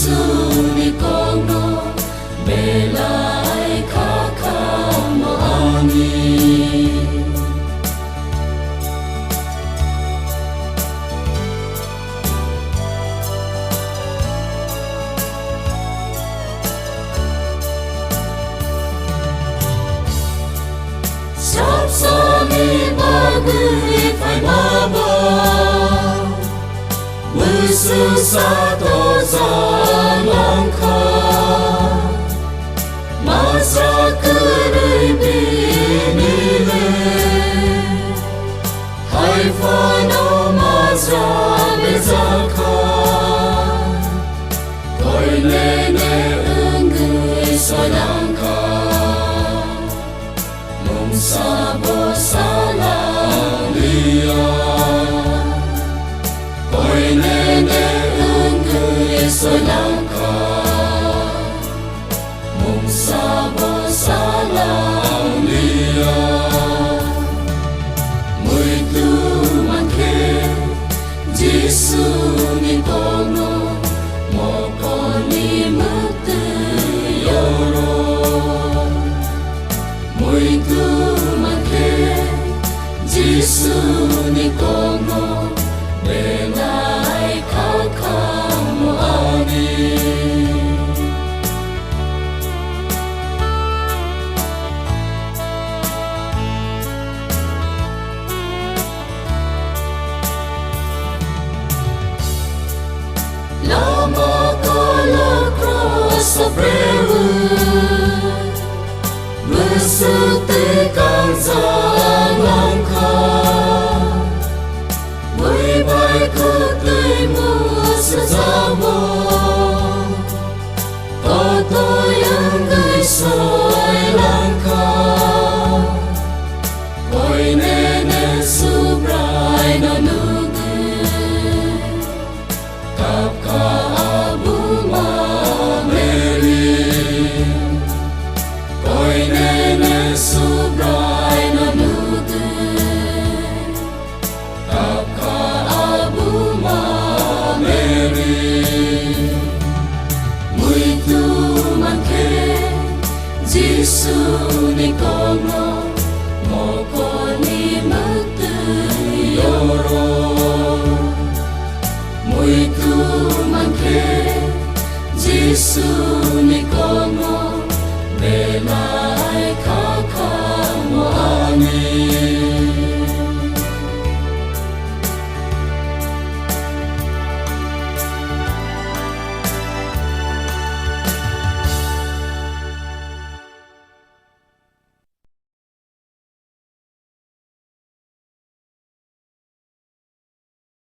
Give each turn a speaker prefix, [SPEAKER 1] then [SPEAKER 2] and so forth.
[SPEAKER 1] Giêsu ni kono belai kakamoani. Sắp sami bagui phải mama Musu sato zalangka Masa kurui binile Haifano maza bezaka Koi nene unggui salangka Sabo salang dia Koi nene unggui salangka Mung sabo salang dia Muito manke Giêsu ni kono Moko ni muktu yoro Muito manke Giêsu ni kono belai kakamoani. Lama kala cross sofreu Mesetikan zalangka Mui bai kutlimu sezamo Toto yang geisah